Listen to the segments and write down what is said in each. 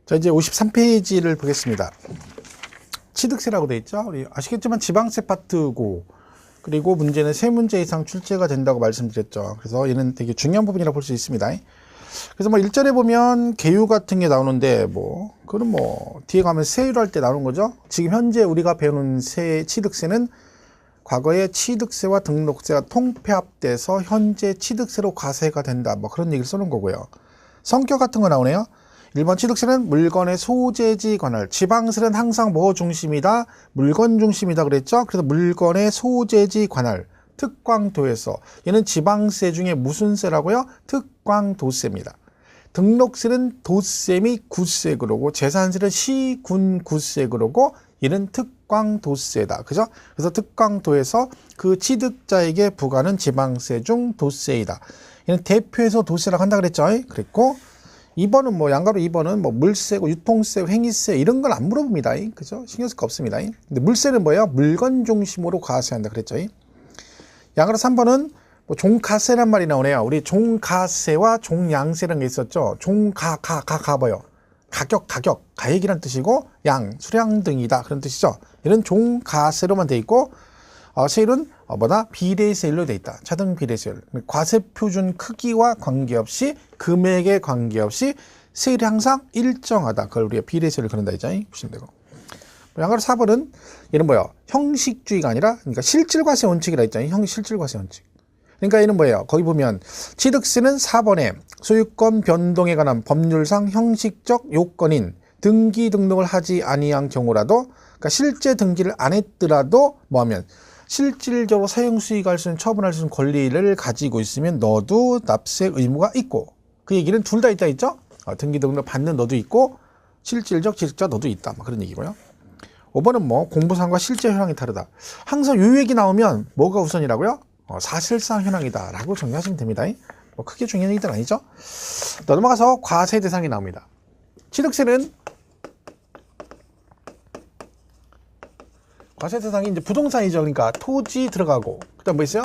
자, 이제 53페이지를 보겠습니다. 취득세라고 되어 있죠. 우리 아시겠지만 지방세 파트고, 그리고 문제는 3문제 이상 출제가 된다고 말씀드렸죠. 그래서 얘는 되게 중요한 부분이라고 볼 수 있습니다. 그래서 뭐 1절에 보면 개유 같은 게 나오는데, 그럼 뒤에 가면 세율 할 때 나오는 거죠. 지금 현재 우리가 배우는 취득세는 과거에 취득세와 등록세가 통폐합돼서 현재 취득세로 과세가 된다. 그런 얘기를 쓰는 거고요. 성격 같은 거 나오네요. 1번 취득세는 물건의 소재지 관할. 지방세는 항상 뭐 중심이다? 물건 중심이다 그랬죠? 그래서 물건의 소재지 관할. 특광도에서. 얘는 지방세 중에 무슨 세라고요? 특광도세입니다. 등록세는 도세 및 구세 그러고, 재산세는 시, 군, 구세 그러고, 얘는 특광도세다. 그죠? 그래서 특광도에서 그 취득자에게 부과하는 지방세 중 도세이다. 얘는 대표해서 도세라고 한다 그랬죠? 그랬고, 2번은 양가로 2번은 물세고 유통세, 행위세 이런 걸 안 물어봅니다. 그죠? 신경 쓸 거 없습니다. 근데 물세는 뭐예요? 물건 중심으로 과세한다 그랬죠? 양가로 3번은 종가세란 말이 나오네요. 우리 종가세와 종양세라는 게 있었죠. 뭐요? 가격, 가액이란 뜻이고, 양, 수량 등이다. 그런 뜻이죠. 얘는 종가세로만 돼 있고, 세율은 비례세율로 돼 있다. 차등 비례세율. 과세 표준 크기와 관계없이, 금액에 관계없이 세율이 항상 일정하다. 그걸 우리가 비례세율을 그런다 했죠. 보시면 되고. 양가로 4번은 얘는 형식주의가 아니라, 그러니까 실질과세 원칙이라 했잖아요. 실질과세 원칙. 그러니까 얘는 거기 보면 취득세는 4번에 소유권 변동에 관한 법률상 형식적 요건인 등기 등록을 하지 아니한 경우라도, 그러니까 실제 등기를 안 했더라도 하면 실질적으로 사용 수익할 수 있는 처분할 수 있는 권리를 가지고 있으면 너도 납세 의무가 있고, 그 얘기는 둘 다 있다 했죠. 등기 등록 받는 너도 있고 실질적 취득자 너도 있다. 그런 얘기고요. 5번은 공부상과 실제 현황이 다르다. 항상 요 얘기 나오면 뭐가 우선이라고요? 사실상 현황이다 라고 정리하시면 됩니다. 크게 중요한 얘기는 아니죠. 넘어가서 과세 대상이 나옵니다. 취득세는 과세 대상이 이제 부동산이죠. 그러니까 토지 들어가고, 그 다음 뭐 있어요?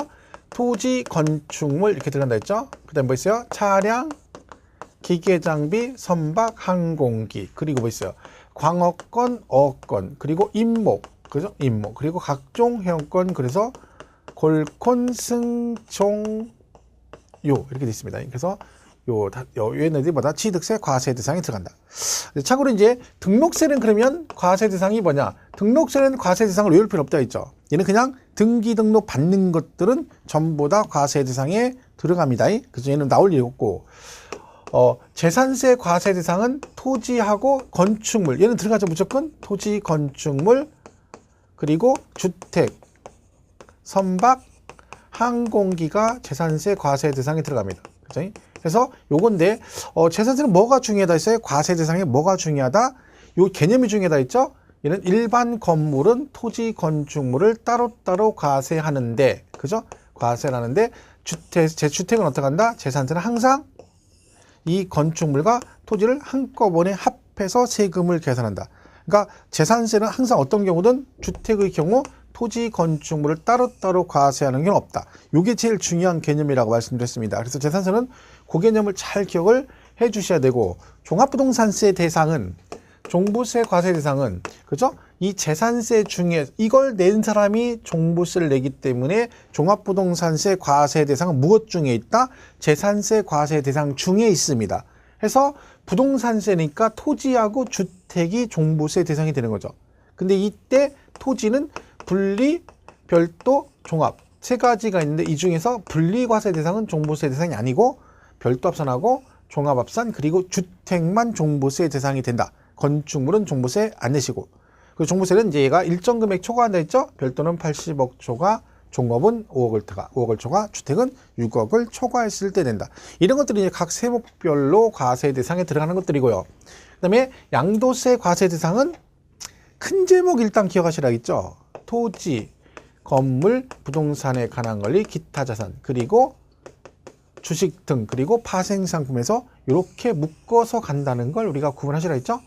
토지, 건축물 이렇게 들어간다 했죠. 그 다음 뭐 있어요? 차량, 기계 장비, 선박, 항공기, 그리고 뭐 있어요? 광어권, 어권, 그리고 임목, 그죠? 임목, 그리고 각종 회원권, 그래서 골콘, 승총, 이렇게 되어 있습니다. 그래서 얘네들보다 취득세, 과세 대상이 들어간다. 참고로 이제 등록세는 그러면 과세 대상이 뭐냐? 등록세는 과세 대상을 외울 필요 없다 했죠. 얘는 그냥 등기 등록 받는 것들은 전부 다 과세 대상에 들어갑니다. 그래서 얘는 나올 일 없고, 재산세 과세 대상은 토지하고 건축물, 얘는 들어가죠. 무조건 토지, 건축물, 그리고 주택, 선박, 항공기가 재산세 과세 대상에 들어갑니다. 그죠? 그래서 요건데, 재산세는 뭐가 중요하다 했어요? 과세 대상에 뭐가 중요하다? 요 개념이 중요하다 했죠? 얘는 일반 건물은 토지, 건축물을 따로따로 과세하는데, 그죠? 과세를 하는데, 재주택은 어떻게 한다? 재산세는 항상 이 건축물과 토지를 한꺼번에 합해서 세금을 계산한다. 그러니까 재산세는 항상 어떤 경우든 주택의 경우 토지, 건축물을 따로따로 과세하는 경우는 없다. 이게 제일 중요한 개념이라고 말씀드렸습니다. 그래서 재산세는 그 개념을 잘 기억을 해 주셔야 되고, 종합부동산세 대상은, 종부세 과세 대상은, 그죠? 이 재산세 중에 이걸 낸 사람이 종부세를 내기 때문에 종합부동산세 과세 대상은 무엇 중에 있다? 재산세 과세 대상 중에 있습니다. 해서 부동산세니까 토지하고 주택이 종부세 대상이 되는 거죠. 근데 이때 토지는 분리, 별도, 종합 세 가지가 있는데, 이 중에서 분리과세 대상은 종부세 대상이 아니고 별도 합산하고 종합 합산, 그리고 주택만 종부세 대상이 된다. 건축물은 종부세 안 내시고, 그리고 종부세는 이제 얘가 일정 금액 초과한다 했죠. 별도는 80억 초과, 종업은 5억을 초과, 주택은 6억을 초과했을 때 된다. 이런 것들이 이제 각 세목별로 과세 대상에 들어가는 것들이고요. 그 다음에 양도세 과세 대상은 큰 제목 일단 기억하시라겠죠. 토지, 건물, 부동산에 관한 권리, 기타 자산, 그리고 주식 등, 그리고 파생상품에서 이렇게 묶어서 간다는 걸 우리가 구분하시라 했죠.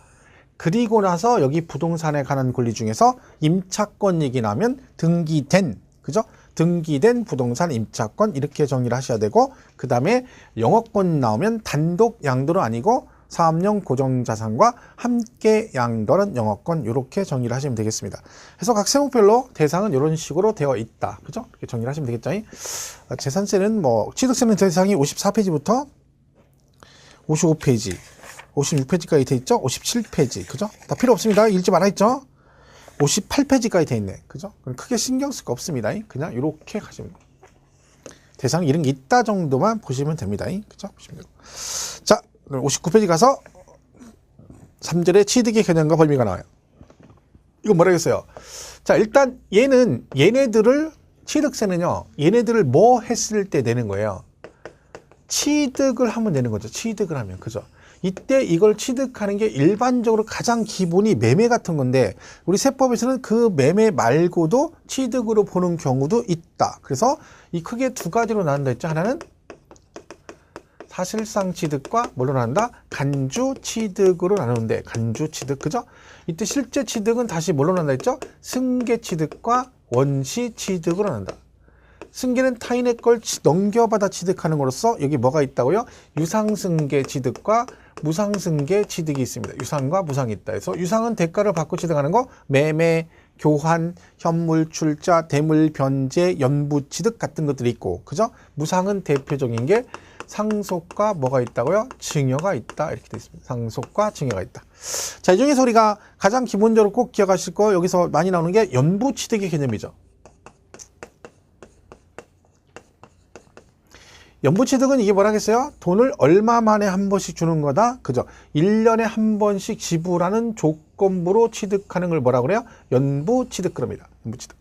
그리고 나서 여기 부동산에 관한 권리 중에서 임차권 얘기 나면 등기된, 그죠? 등기된 부동산 임차권 이렇게 정리를 하셔야 되고, 그 다음에 영업권 나오면 단독 양도로 아니고 사업용 고정자산과 함께 양도하는 영업권 이렇게 정리를 하시면 되겠습니다. 그래서 각 세목별로 대상은 이런 식으로 되어 있다. 그죠? 이렇게 정리를 하시면 되겠죠. 재산세는 뭐 취득세는 대상이 54페이지부터 55페이지, 56페이지까지 돼 있죠? 57페이지. 그죠? 다 필요 없습니다. 읽지 말아 있죠? 58페이지까지 돼 있네. 그죠? 크게 신경 쓸 거 없습니다. 그냥 이렇게 가시면 돼요. 대상 이런 게 있다 정도만 보시면 됩니다. 그죠? 보시면 되고. 자, 59페이지 가서 3절에 취득의 개념과 범위가 나와요. 이거 뭐라 했어요? 자, 일단 얘네들을 취득세는요. 얘네들을 뭐 했을 때 내는 거예요? 취득을 하면 내는 거죠. 취득을 하면. 그죠? 이때 이걸 취득하는 게 일반적으로 가장 기본이 매매 같은 건데 우리 세법에서는 그 매매 말고도 취득으로 보는 경우도 있다. 그래서 이 크게 두 가지로 나눈다 했죠. 하나는 사실상 취득과 뭘로 나눈다? 간주 취득으로 나누는데 간주 취득. 그죠? 이때 실제 취득은 다시 뭘로 나눈다 했죠? 승계 취득과 원시 취득으로 나눈다. 승계는 타인의 걸 넘겨받아 취득하는 것으로서 여기 뭐가 있다고요? 유상승계 취득과 무상승계 취득이 있습니다. 유상과 무상이 있다. 그래서 유상은 대가를 받고 취득하는 거, 매매, 교환, 현물, 출자, 대물, 변제, 연부 취득 같은 것들이 있고, 그죠? 무상은 대표적인 게 상속과 뭐가 있다고요? 증여가 있다. 이렇게 되어 있습니다. 상속과 증여가 있다. 자, 이 중에서 우리가 가장 기본적으로 꼭 기억하실 거 여기서 많이 나오는 게 연부 취득의 개념이죠. 연부취득은 이게 뭐라겠어요? 돈을 얼마 만에 한 번씩 주는 거다. 그죠? 1년에 한 번씩 지불하는 조건부로 취득하는 걸 뭐라 그래요? 연부취득 그럽니다. 연부취득.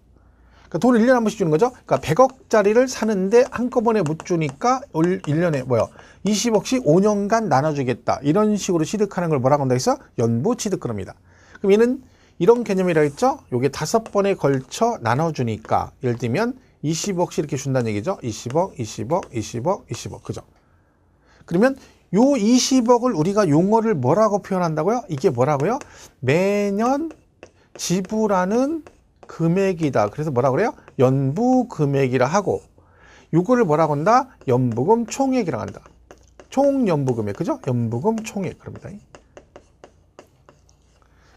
그러니까 돈을 1년에 한 번씩 주는 거죠. 그러니까 100억짜리를 사는데 한꺼번에 못 주니까 1년에 20억씩 5년간 나눠주겠다. 이런 식으로 취득하는 걸 뭐라고 한다 했어? 연부취득 그럽니다. 그럼 얘는 이런 개념이라 했죠? 요게 5번에 걸쳐 나눠주니까 예를 들면 20억씩 이렇게 준다는 얘기죠. 20억, 20억, 20억, 20억. 그죠? 그러면 요 20억을 우리가 용어를 뭐라고 표현한다고요? 이게 뭐라고요? 매년 지불하는 금액이다. 그래서 뭐라고 그래요? 연부 금액이라 하고 요거를 뭐라고 한다? 연부금 총액이라고 한다. 총 연부 금액. 그죠? 연부금 총액. 그럽니다.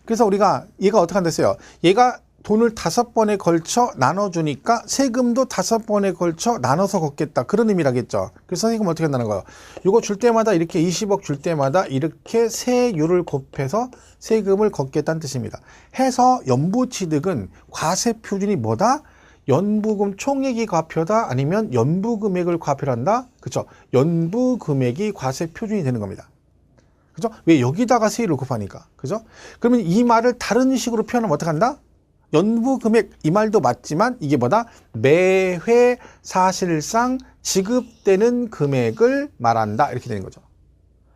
그래서 우리가 얘가 어떻게 한다 했어요? 얘가 돈을 5번에 걸쳐 나눠주니까 세금도 5번에 걸쳐 나눠서 걷겠다. 그런 의미라겠죠. 그래서 세금 어떻게 한다는 거예요? 이거 줄 때마다 이렇게 20억 줄 때마다 이렇게 세율을 곱해서 세금을 걷겠다는 뜻입니다. 해서 연부취득은 과세표준이 뭐다? 연부금 총액이 과표다? 아니면 연부금액을 과표를 한다? 그렇죠? 연부금액이 과세표준이 되는 겁니다. 그죠? 왜 여기다가 세율을 곱하니까. 그죠? 그러면 이 말을 다른 식으로 표현하면 어떻게 한다? 연부금액 이 말도 맞지만 이게 뭐다? 매회 사실상 지급되는 금액을 말한다. 이렇게 되는 거죠.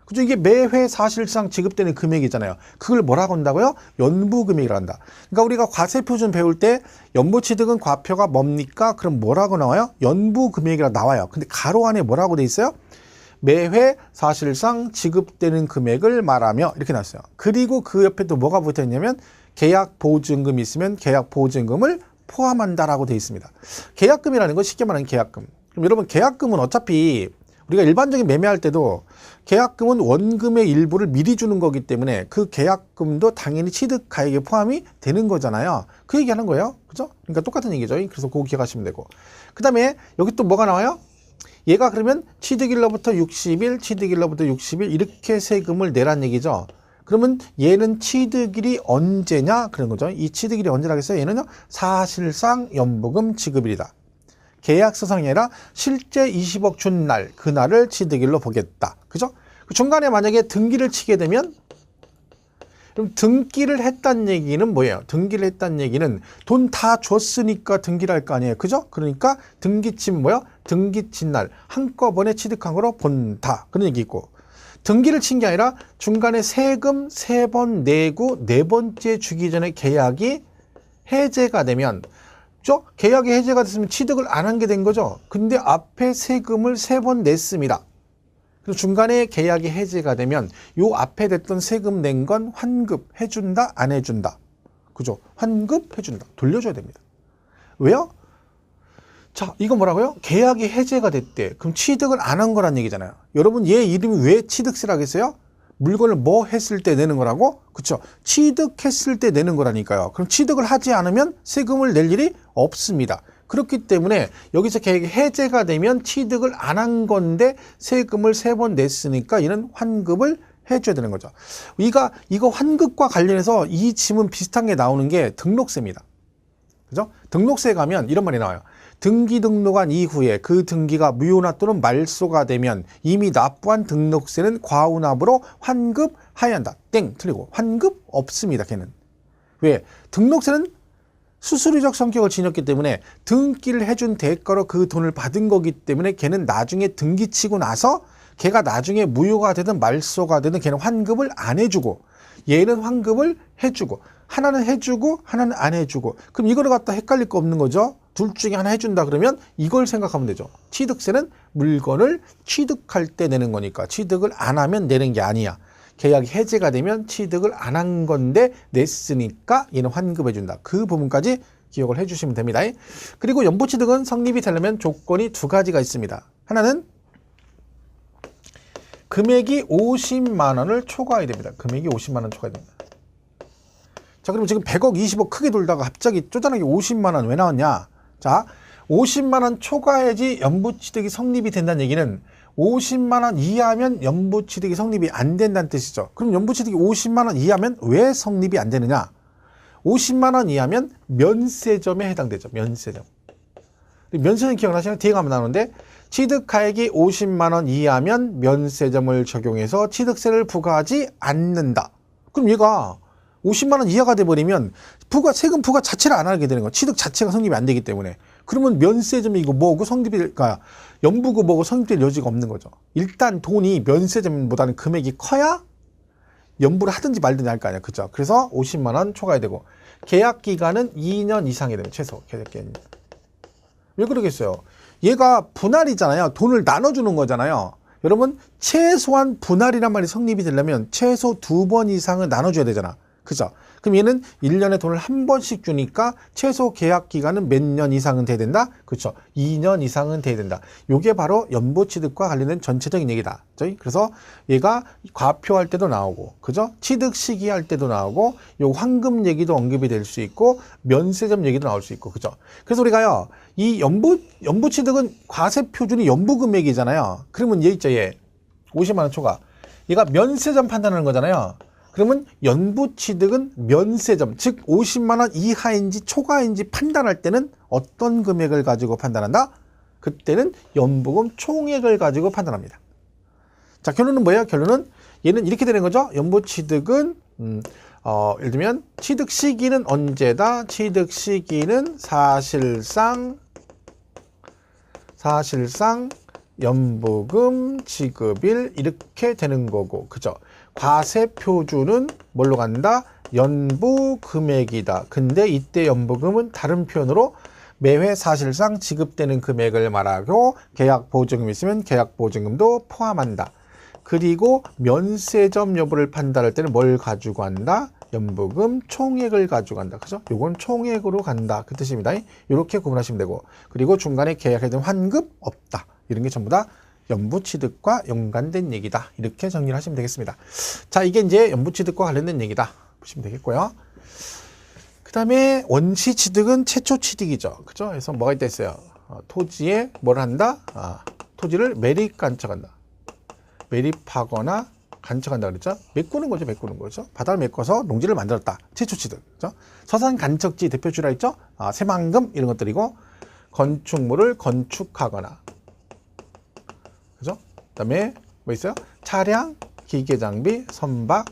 그죠? 이게 매회 사실상 지급되는 금액이잖아요. 그걸 뭐라고 한다고요? 연부금액이라고 한다. 그러니까 우리가 과세표준 배울 때 연부취득은 과표가 뭡니까? 그럼 뭐라고 나와요? 연부금액이라고 나와요. 근데 가로 안에 뭐라고 돼 있어요? 매회 사실상 지급되는 금액을 말하며 이렇게 나왔어요. 그리고 그 옆에 또 뭐가 붙어 있냐면 계약보증금이 있으면 계약보증금을 포함한다라고 되어 있습니다. 계약금이라는 건 쉽게 말하는 계약금. 그럼 여러분 계약금은 어차피 우리가 일반적인 매매할 때도 계약금은 원금의 일부를 미리 주는 거기 때문에 그 계약금도 당연히 취득가액에 포함이 되는 거잖아요. 그 얘기하는 거예요. 그죠? 그러니까 똑같은 얘기죠. 그래서 그거 기억하시면 되고. 그 다음에 여기 또 뭐가 나와요? 얘가 그러면 취득일로부터 60일, 취득일로부터 60일 이렇게 세금을 내란 얘기죠. 그러면 얘는 취득일이 언제냐? 그런 거죠. 이 취득일이 언제라겠어요? 얘는요, 사실상 연부금 지급일이다. 계약서상이 아니라 실제 20억 준 날, 그날을 취득일로 보겠다. 그죠? 그 중간에 만약에 등기를 치게 되면, 그럼 등기를 했다는 얘기는 뭐예요? 등기를 했다는 얘기는 돈 다 줬으니까 등기를 할 거 아니에요. 그죠? 그러니까 등기 치면 뭐예요? 등기 친 날, 한꺼번에 취득한 거로 본다. 그런 얘기 있고. 등기를 친 게 아니라 중간에 세금 3번 내고 4번째 주기 전에 계약이 해제가 되면, 그죠? 계약이 해제가 됐으면 취득을 안 한 게 된 거죠. 근데 앞에 세금을 3번 냈습니다. 그리고 중간에 계약이 해제가 되면 요 앞에 됐던 세금 낸 건 환급해준다, 안 해준다. 그죠? 환급해준다. 돌려줘야 됩니다. 왜요? 자, 이거 뭐라고요? 계약이 해제가 됐대. 그럼 취득을 안 한 거란 얘기잖아요. 여러분, 얘 이름이 왜 취득세라겠어요? 물건을 뭐 했을 때 내는 거라고? 그쵸? 취득했을 때 내는 거라니까요. 그럼 취득을 하지 않으면 세금을 낼 일이 없습니다. 그렇기 때문에 여기서 계획이 해제가 되면 취득을 안 한 건데 세금을 3번 냈으니까 이는 환급을 해줘야 되는 거죠. 이거 환급과 관련해서 이 지문 비슷한 게 나오는 게 등록세입니다. 그죠? 등록세 가면 이런 말이 나와요. 등기 등록한 이후에 그 등기가 무효나 또는 말소가 되면 이미 납부한 등록세는 과우납으로 환급하여야 한다. 땡, 틀리고. 환급 없습니다, 걔는. 왜? 등록세는 수수료적 성격을 지녔기 때문에 등기를 해준 대가로 그 돈을 받은 거기 때문에 걔는 나중에 등기 치고 나서 걔가 나중에 무효가 되든 말소가 되든 걔는 환급을 안 해주고 얘는 환급을 해주고 하나는 해주고 하나는 안 해주고 그럼 이거를 갖다 헷갈릴 거 없는 거죠. 둘 중에 하나 해준다 그러면 이걸 생각하면 되죠. 취득세는 물건을 취득할 때 내는 거니까 취득을 안 하면 내는 게 아니야. 계약이 해제가 되면 취득을 안 한 건데 냈으니까 얘는 환급해 준다. 그 부분까지 기억을 해주시면 됩니다. 그리고 연부취득은 성립이 되려면 조건이 2가지가 있습니다. 하나는 금액이 50만 원을 초과해야 됩니다. 금액이 50만 원 초과해야 됩니다. 자, 그럼 지금 100억, 20억 크게 돌다가 갑자기 쪼잔하게 50만 원 왜 나왔냐? 자, 50만 원 초과해야지 연부취득이 성립이 된다는 얘기는 50만 원 이하면 연부취득이 성립이 안 된다는 뜻이죠. 그럼 연부취득이 50만 원 이하면 왜 성립이 안 되느냐? 50만 원 이하면 면세점에 해당되죠. 면세점. 면세점 기억나시나요? 뒤에 가면 나오는데 취득가액이 50만 원 이하면 면세점을 적용해서 취득세를 부과하지 않는다. 그럼 얘가 50만 원 이하가 돼버리면 세금 부과 자체를 안 하게 되는 거야. 취득 자체가 성립이 안 되기 때문에. 그러면 면세점이 이거 뭐고 성립일까? 연부고 뭐고 성립될 여지가 없는 거죠. 일단 돈이 면세점보다는 금액이 커야 연부를 하든지 말든지 할 거 아니야. 그죠? 그래서 50만 원 초과해야 되고 계약 기간은 2년 이상이 되면 최소 계약 기간이. 왜 그러겠어요? 얘가 분할이잖아요. 돈을 나눠주는 거잖아요. 여러분 최소한 분할이란 말이 성립이 되려면 최소 2번 이상은 나눠줘야 되잖아. 그죠? 그럼 얘는 1년에 돈을 한 번씩 주니까 최소 계약 기간은 몇 년 이상은 돼야 된다? 그렇죠. 2년 이상은 돼야 된다. 요게 바로 연부취득과 관련된 전체적인 얘기다. 그래서 얘가 과표할 때도 나오고, 그죠? 취득 시기 할 때도 나오고, 요 환급 얘기도 언급이 될 수 있고, 면세점 얘기도 나올 수 있고, 그죠? 그래서 우리가요, 이 연부취득은 과세 표준이 연부금액이잖아요. 그러면 얘 있죠, 얘. 50만 원 초과. 얘가 면세점 판단하는 거잖아요. 그러면 연부취득은 면세점, 즉 50만 원 이하인지 초과인지 판단할 때는 어떤 금액을 가지고 판단한다? 그때는 연부금 총액을 가지고 판단합니다. 자, 결론은 뭐예요? 결론은 얘는 이렇게 되는 거죠. 연부취득은 예를 들면 취득 시기는 언제다? 취득 시기는 사실상 연부금 지급일 이렇게 되는 거고, 그죠? 과세 표준은 뭘로 간다? 연부금액이다. 근데 이때 연부금은 다른 표현으로 매회 사실상 지급되는 금액을 말하고 계약보증금 있으면 계약보증금도 포함한다. 그리고 면세점 여부를 판단할 때는 뭘 가지고 간다? 연부금 총액을 가지고 간다. 그죠? 요건 총액으로 간다. 그 뜻입니다. 이렇게 구분하시면 되고, 그리고 중간에 계약에 대한 환급 없다. 이런 게 전부 다 연부취득과 연관된 얘기다. 이렇게 정리를 하시면 되겠습니다. 자, 이게 이제 연부취득과 관련된 얘기다. 보시면 되겠고요. 그 다음에 원시취득은 최초취득이죠. 그죠? 그래서 뭐가 있다 했어요? 토지에 뭘 한다? 토지를 매립간척한다. 매립하거나 간척한다 그랬죠? 메꾸는 거죠, 메꾸는 거죠. 바다를 메꿔서 농지를 만들었다. 최초취득. 그죠? 서산간척지 대표주라 했죠? 새만금 이런 것들이고, 건축물을 건축하거나. 그죠? 그 다음에 뭐 있어요? 차량, 기계장비, 선박,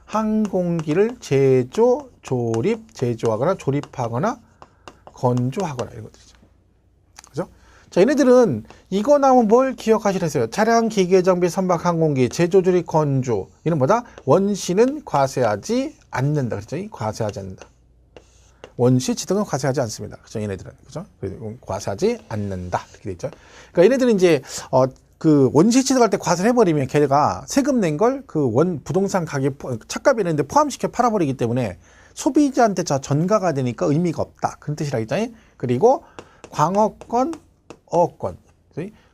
항공기를 제조하거나 조립하거나 건조하거나 이런 것들이죠. 그죠? 자, 얘네들은 이거 나오면 뭘 기억하시겠어요? 차량, 기계장비, 선박, 항공기, 제조, 조립, 건조. 이는 뭐다? 원시는 과세하지 않는다. 그렇죠? 과세하지 않는다. 원시 취득은 과세하지 않습니다. 그죠? 얘네들은. 그죠? 과세하지 않는다. 이렇게 돼 있죠. 그러니까 얘네들은 이제, 그 원시 취득할 때 과세를 해버리면 걔가 세금 낸 걸 그 부동산 가격 차값이 있는데 포함시켜 팔아버리기 때문에 소비자한테 전가가 되니까 의미가 없다. 그런 뜻이라겠죠. 그리고 광어권, 어권.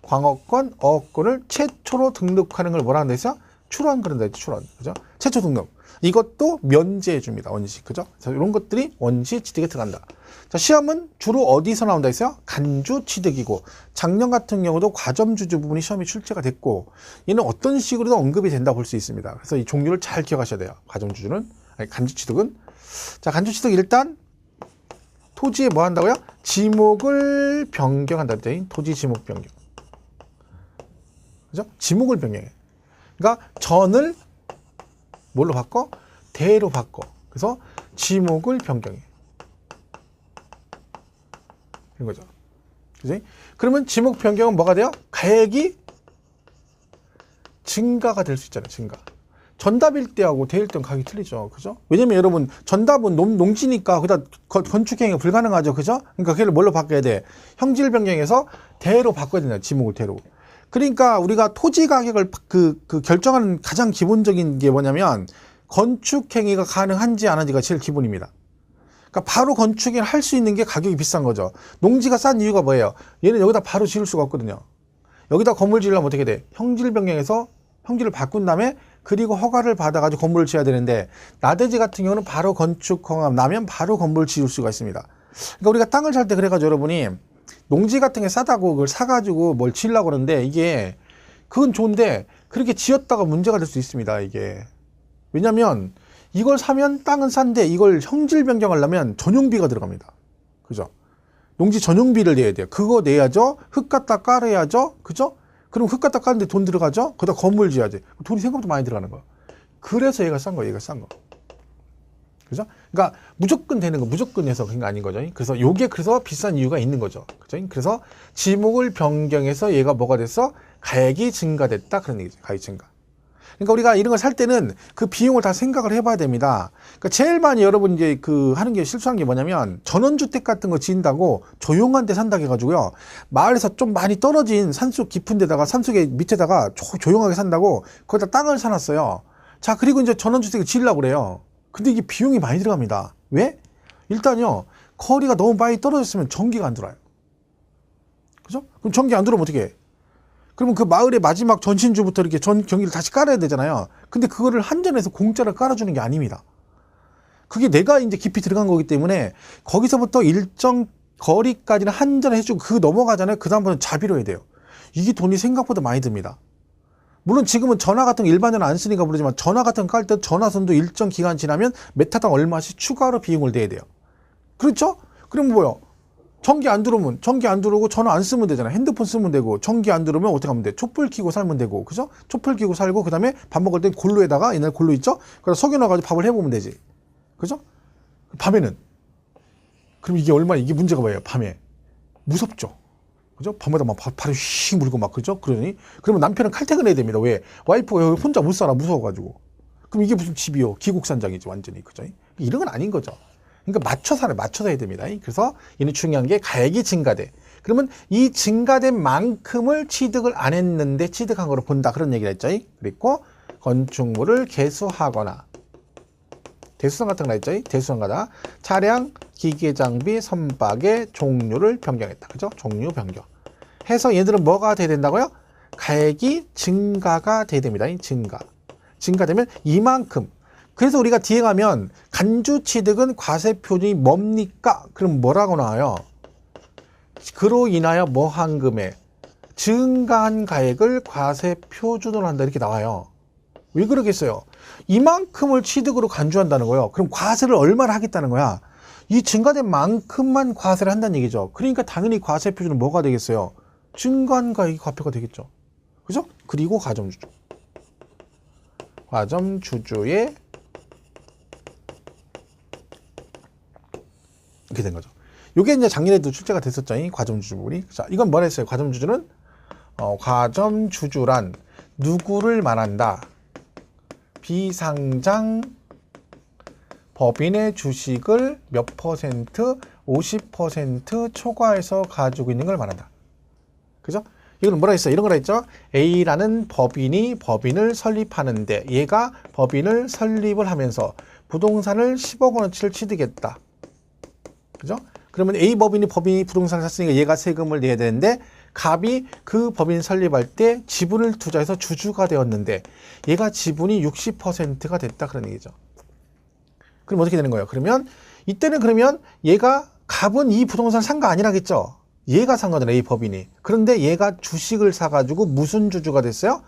광어권, 어권을 최초로 등록하는 걸 뭐라고 했어요? 출원 그런다 했죠. 출원. 그죠? 최초 등록. 이것도 면제해 줍니다. 원시. 그죠? 그래서 이런 것들이 원시 취득에 들어간다. 자, 시험은 주로 어디서 나온다 했어요? 간주 취득이고, 작년 같은 경우도 과점주주 부분이 시험에 출제가 됐고, 얘는 어떤 식으로도 언급이 된다고 볼 수 있습니다. 그래서 이 종류를 잘 기억하셔야 돼요. 과점주주는. 아니, 간주 취득은. 자, 간주 취득 일단 토지에 뭐 한다고요? 지목을 변경한다. 토지 지목 변경. 그죠? 지목을 변경해. 그러니까 전을 뭘로 바꿔? 대로 바꿔. 그래서 지목을 변경해. 이런 거죠. 그지? 그러면 지목 변경은 뭐가 돼요? 가액이 증가가 될 수 있잖아요. 증가. 전답일 때하고 대일 때는 가격이 틀리죠. 그죠? 왜냐면 여러분, 전답은 농지니까 그다 건축행위가 불가능하죠. 그죠? 그러니까 그걸 뭘로 바꿔야 돼? 형질 변경해서 대로 바꿔야 된다. 지목을 대로. 그러니까 우리가 토지 가격을 그 결정하는 가장 기본적인 게 뭐냐면 건축행위가 가능한지 안 한지가 제일 기본입니다. 그러니까 바로 건축을 할 수 있는 게 가격이 비싼 거죠. 농지가 싼 이유가 뭐예요? 얘는 여기다 바로 지을 수가 없거든요. 여기다 건물 지으려면 어떻게 돼? 형질 변경해서 형질을 바꾼 다음에 그리고 허가를 받아가지고 건물을 지어야 되는데, 나대지 같은 경우는 바로 건축 허가 나면 바로 건물을 지을 수가 있습니다. 그러니까 우리가 땅을 살 때 그래가지고 여러분이 농지 같은 게 싸다고 그걸 사가지고 뭘 지으려고 그러는데, 이게 그건 좋은데 그렇게 지었다가 문제가 될 수 있습니다. 이게 왜냐면 이걸 사면 땅은 싼데 이걸 형질 변경하려면 전용비가 들어갑니다. 그죠? 농지 전용비를 내야 돼요. 그거 내야죠. 흙 갖다 깔아야죠. 그죠? 그럼 흙 갖다 까는데 돈 들어가죠? 거기다 건물 지어야지. 돈이 생각보다 많이 들어가는 거야. 그래서 얘가 싼 거야. 얘가 싼 거. 그죠? 그러니까 무조건 되는 거, 무조건 해서 그런 거 아닌 거죠. 그래서 요게 그래서 비싼 이유가 있는 거죠. 그죠? 그래서 지목을 변경해서 얘가 뭐가 됐어? 가액이 증가됐다. 그런 얘기죠. 가액 증가. 그러니까 우리가 이런 걸 살 때는 그 비용을 다 생각을 해봐야 됩니다. 그러니까 제일 많이 여러분 이제 하는 게 실수한 게 뭐냐면, 전원주택 같은 거 지은다고 조용한 데 산다고 해가지고요, 마을에서 좀 많이 떨어진 산속 깊은 데다가, 산속에 밑에다가 조용하게 산다고 거기다 땅을 사놨어요. 자, 그리고 이제 전원주택을 지으려고 그래요. 근데 이게 비용이 많이 들어갑니다. 왜? 일단요, 거리가 너무 많이 떨어졌으면 전기가 안 들어와요. 그죠? 그럼 전기 안 들어오면 어떻게 해? 그러면 그 마을의 마지막 전신주부터 이렇게 전기를 다시 깔아야 되잖아요. 근데 그거를 한전에서 공짜로 깔아주는 게 아닙니다. 그게 내가 이제 깊이 들어간 거기 때문에 거기서부터 일정 거리까지는 한전을 해주고 그 넘어가잖아요. 그 다음부터는 자비로 해야 돼요. 이게 돈이 생각보다 많이 듭니다. 물론 지금은 전화 같은 거 일반전화 안 쓰니까 모르지만, 전화 같은 거 깔 때 전화선도 일정 기간 지나면 메타당 얼마씩 추가로 비용을 내야 돼요. 그렇죠? 그럼 뭐요? 전기 안 들어오면, 전기 안 들어오고 전화 안 쓰면 되잖아. 핸드폰 쓰면 되고, 전기 안 들어오면 어떻게 하면 돼? 촛불 켜고 살면 되고, 그죠? 촛불 켜고 살고, 그 다음에 밥 먹을 땐 골로에다가, 옛날 골로 있죠? 그래서 석유 넣어가지고 밥을 해보면 되지. 그죠? 밤에는. 그럼 이게 문제가 뭐예요? 밤에. 무섭죠? 그죠? 밤마다 막 발을 휙 물고 막, 그죠? 그러면 남편은 칼퇴근해야 됩니다. 왜? 와이프가 혼자 못 살아, 무서워가지고. 그럼 이게 무슨 집이요? 기국산장이지, 완전히. 그죠? 이런 건 아닌 거죠. 그러니까 맞춰서 해야 됩니다. 그래서 얘는 중요한 게 가액이 증가돼. 그러면 이 증가된 만큼을 취득을 안 했는데 취득한 거로 본다. 그런 얘기를 했죠. 그리고 건축물을 개수하거나, 대수상 같은 거 했죠. 대수상가다. 차량, 기계 장비, 선박의 종류를 변경했다. 그죠? 종류 변경. 해서 얘들은 뭐가 돼야 된다고요? 가액이 증가가 돼야 됩니다. 증가되면 이만큼. 그래서 우리가 뒤에 가면 간주 취득은 과세 표준이 뭡니까? 그럼 뭐라고 나와요? 그로 인하여 뭐한 금액, 증가한 가액을 과세 표준으로 한다. 이렇게 나와요. 왜 그러겠어요? 이만큼을 취득으로 간주한다는 거예요. 그럼 과세를 얼마나 하겠다는 거야? 이 증가된 만큼만 과세를 한다는 얘기죠. 그러니까 당연히 과세 표준은 뭐가 되겠어요? 증가한 가액이 과표가 되겠죠. 그죠? 그리고 과점주주. 과점주주의 이렇게 된 거죠. 요게 이제 작년에도 출제가 됐었죠. 이 과점주주 부분이. 자, 이건 뭐라 했어요? 과점주주는 과점주주란 누구를 말한다? 비상장 법인의 주식을 몇 퍼센트, 50% 초과해서 가지고 있는 걸 말한다. 그죠? 이거는 뭐라 했어요? 이런 거라 했죠? A라는 법인을 설립하는데, 얘가 법인을 설립을 하면서 부동산을 10억 원어치를 취득했다. 그죠? 그러면 A 법인이 부동산을 샀으니까 얘가 세금을 내야 되는데, 갑이 그 법인 설립할 때 지분을 투자해서 주주가 되었는데 얘가 지분이 60%가 됐다 그런 얘기죠. 그럼 어떻게 되는 거예요? 그러면 이때는 그러면 얘가 갑은 이 부동산 산 거 아니라겠죠? 얘가 산 거잖아요, 이 법인이. 그런데 얘가 주식을 사가지고 무슨 주주가 됐어요?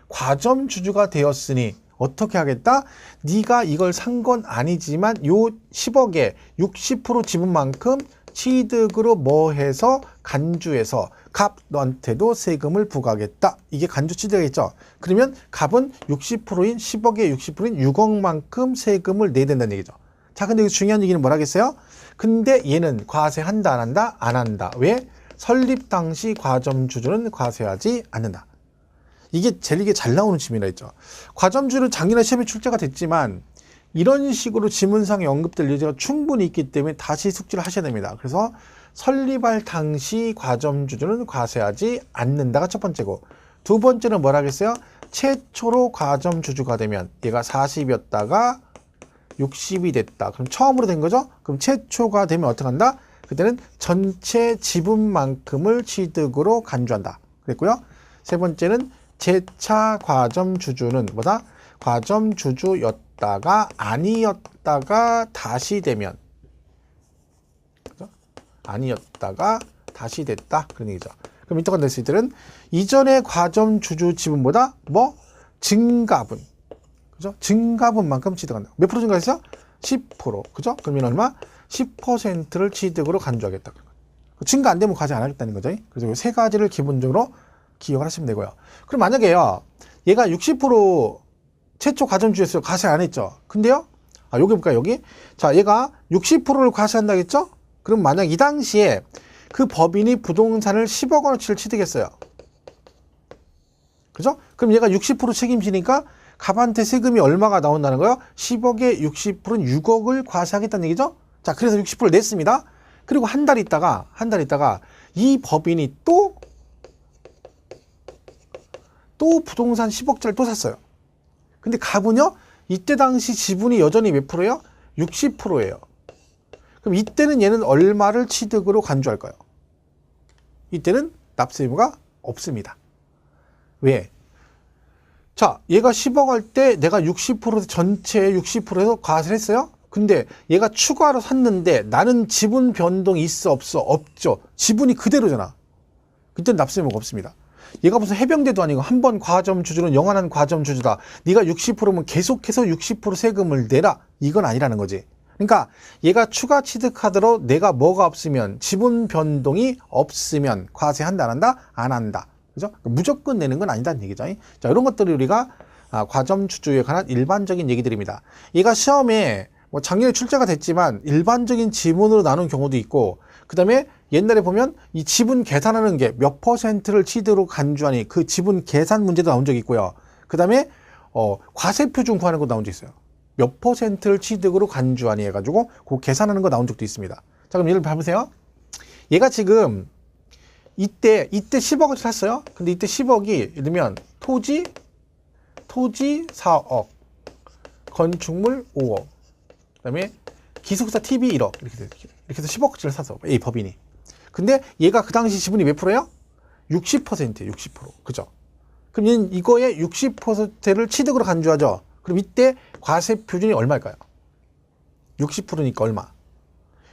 과점 주주가 되었으니 어떻게 하겠다? 네가 이걸 산 건 아니지만 요 10억에 60% 지분만큼 취득으로 뭐 해서 간주해서 갑 너한테도 세금을 부과하겠다. 이게 간주 취득이겠죠. 그러면 갑은 60%인 10억에 60%인 6억만큼 세금을 내야 된다는 얘기죠. 자, 근데 중요한 얘기는 뭐라겠어요? 근데 얘는 과세한다 안 한다? 안 한다. 왜? 설립 당시 과점주주는 과세하지 않는다. 이게 제일 잘 나오는 질문이라 했죠. 과점주는 작년에 시험에 출제가 됐지만 이런 식으로 지문상에 언급될 여지가 충분히 있기 때문에 다시 숙지를 하셔야 됩니다. 그래서 설립할 당시 과점주주는 과세하지 않는다가 첫 번째고, 두 번째는 뭐라 하겠어요? 최초로 과점주주가 되면 얘가 40이었다가 60이 됐다. 그럼 처음으로 된 거죠? 그럼 최초가 되면 어떻게 한다? 그때는 전체 지분만큼을 취득으로 간주한다. 그랬고요. 세 번째는 재차 과점주주는 뭐다? 과점주주였다가 아니었다가 다시 되면, 그죠? 아니었다가 다시 됐다. 그런 얘기죠. 그럼 이때가 됐을 때는 이전의 과점주주 지분보다 뭐? 증가분. 그죠? 증가분만큼 취득한다. 몇 프로 증가했어요? 10%. 그죠? 그러면 얼마? 10%를 취득으로 간주하겠다. 증가 안 되면 과세 안 하겠다는 거죠. 그래서 이 세 가지를 기본적으로 기억을 하시면 되고요. 그럼 만약에요, 얘가 60% 최초 과점주였어요. 과세 안 했죠. 근데요, 여기 볼까요? 여기. 자, 얘가 60%를 과세한다 했죠? 그럼 만약 이 당시에 그 법인이 부동산을 10억 원어치를 취득했어요. 그죠? 그럼 얘가 60% 책임지니까 갑한테 세금이 얼마가 나온다는 거예요? 10억에 60%는 6억을 과세하겠다는 얘기죠? 자, 그래서 60%를 냈습니다. 그리고 한 달 있다가 이 법인이 또 부동산 10억짜리를 또 샀어요. 근데 갑은요, 이때 당시 지분이 여전히 몇 프로예요? 60%예요. 그럼 이때는 얘는 얼마를 취득으로 간주할까요? 이때는 납세 의무가 없습니다. 왜? 자, 얘가 10억 할 때 내가 60% 전체의 60%에서 과세를 했어요? 근데 얘가 추가로 샀는데 나는 지분 변동이 있어 없어? 없죠. 지분이 그대로잖아. 그때는 납세 의무가 없습니다. 얘가 무슨 해병대도 아니고 한 번 과점주주는 영원한 과점주주다. 네가 60%면 계속해서 60% 세금을 내라. 이건 아니라는 거지. 그러니까 얘가 추가 취득하도록 내가 뭐가 없으면, 지분 변동이 없으면 과세한다 안 한다? 안 한다. 그죠? 무조건 내는 건 아니다는 얘기죠. 자, 이런 것들이 우리가 과점주주에 관한 일반적인 얘기들입니다. 얘가 시험에 뭐 작년에 출제가 됐지만 일반적인 지문으로 나눈 경우도 있고, 그 다음에 옛날에 보면 이 지분 계산하는 게 몇 퍼센트를 취득으로 간주하니 그 지분 계산 문제도 나온 적이 있고요. 그 다음에 과세표준 구하는 것도 나온 적 있어요. 몇 퍼센트를 취득으로 간주하니 해가지고 그 계산하는 거 나온 적도 있습니다. 자, 그럼 예를 봐보세요. 얘가 지금 이때 10억을 샀어요. 근데 이때 10억이 예를 들면 토지 4억, 건축물 5억, 그 다음에 기숙사 TV 1억 이렇게 해서 10억짜리를 사서 이 법인이. 근데 얘가 그 당시 지분이 몇 프로예요? 60%예요. 60%. 그죠? 그럼 얘는 이거의 60%를 취득으로 간주하죠. 그럼 이때 과세 표준이 얼마일까요? 60%니까 얼마?